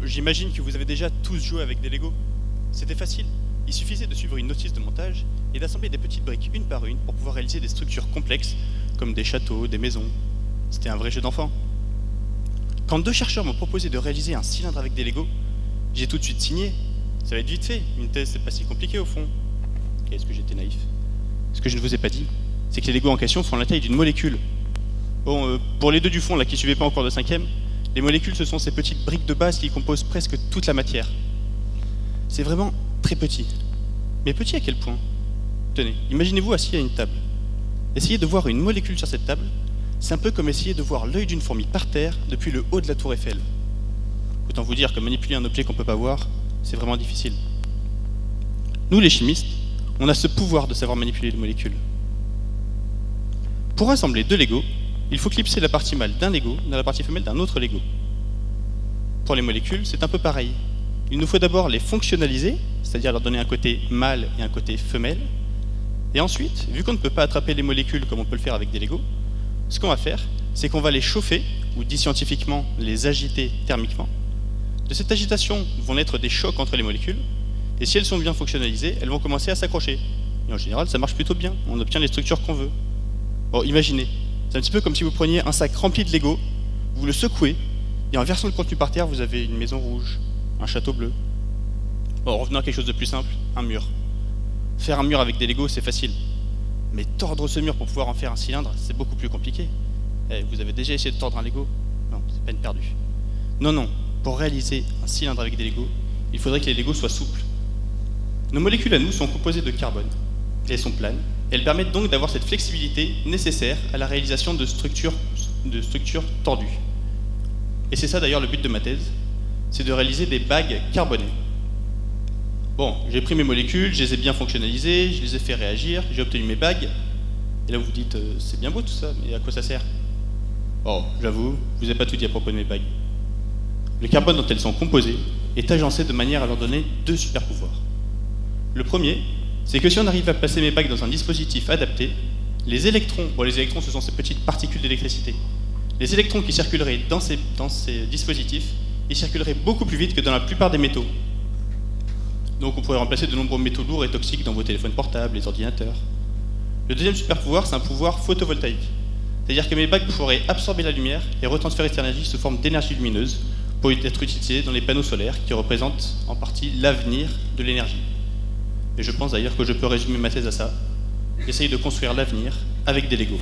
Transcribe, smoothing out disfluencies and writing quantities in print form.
j'imagine que vous avez déjà tous joué avec des Lego. C'était facile. Il suffisait de suivre une notice de montage et d'assembler des petites briques une par une pour pouvoir réaliser des structures complexes comme des châteaux, des maisons. C'était un vrai jeu d'enfant. Quand deux chercheurs m'ont proposé de réaliser un cylindre avec des Lego, j'ai tout de suite signé. Ça va être vite fait. Une thèse, c'est pas si compliqué au fond. Qu'est-ce que j'étais naïf. Ce que je ne vous ai pas dit, c'est que les Lego en question font la taille d'une molécule. Bon, pour les deux du fond là qui suivaient pas en cours de 5e, les molécules ce sont ces petites briques de base qui composent presque toute la matière. C'est vraiment très petit. Mais petit à quel point? Tenez, imaginez-vous assis à une table. Essayez de voir une molécule sur cette table, c'est un peu comme essayer de voir l'œil d'une fourmi par terre depuis le haut de la tour Eiffel. Autant vous dire que manipuler un objet qu'on ne peut pas voir, c'est vraiment difficile. Nous les chimistes, on a ce pouvoir de savoir manipuler les molécules. Pour assembler deux Lego, il faut clipser la partie mâle d'un Lego dans la partie femelle d'un autre Lego. Pour les molécules, c'est un peu pareil. Il nous faut d'abord les fonctionnaliser, c'est-à-dire leur donner un côté mâle et un côté femelle. Et ensuite, vu qu'on ne peut pas attraper les molécules comme on peut le faire avec des Lego, ce qu'on va faire, c'est qu'on va les chauffer, ou dit scientifiquement, les agiter thermiquement. De cette agitation vont naître des chocs entre les molécules, et si elles sont bien fonctionnalisées, elles vont commencer à s'accrocher. Et en général, ça marche plutôt bien, on obtient les structures qu'on veut. Bon, imaginez, c'est un petit peu comme si vous preniez un sac rempli de Lego, vous le secouez, et en versant le contenu par terre, vous avez une maison rouge, un château bleu. Bon, revenons à quelque chose de plus simple, un mur. Faire un mur avec des Lego, c'est facile. Mais tordre ce mur pour pouvoir en faire un cylindre, c'est beaucoup plus compliqué. Eh, vous avez déjà essayé de tordre un Lego? Non, c'est peine perdue. Non, pour réaliser un cylindre avec des Lego, il faudrait que les Lego soient souples. Nos molécules à nous sont composées de carbone. Elles sont planes, et elles permettent donc d'avoir cette flexibilité nécessaire à la réalisation de structures tordues. Et c'est ça d'ailleurs le but de ma thèse, c'est de réaliser des bagues carbonées. Bon, j'ai pris mes molécules, je les ai bien fonctionnalisées, je les ai fait réagir, j'ai obtenu mes bagues. Et là vous vous dites, c'est bien beau tout ça, mais à quoi ça sert? Oh, j'avoue, je vous ai pas tout dit à propos de mes bagues. Le carbone dont elles sont composées est agencé de manière à leur donner deux super pouvoirs. Le premier, c'est que si on arrive à placer mes bagues dans un dispositif adapté, les électrons ce sont ces petites particules d'électricité, les électrons qui circuleraient dans ces dispositifs, ils circuleraient beaucoup plus vite que dans la plupart des métaux. Donc on pourrait remplacer de nombreux métaux lourds et toxiques dans vos téléphones portables, les ordinateurs. Le deuxième super pouvoir, c'est un pouvoir photovoltaïque. C'est-à-dire que mes bagues pourraient absorber la lumière et retransférer cette énergie sous forme d'énergie lumineuse pour être utilisée dans les panneaux solaires qui représentent en partie l'avenir de l'énergie. Et je pense d'ailleurs que je peux résumer ma thèse à ça. Essayer de construire l'avenir avec des Lego.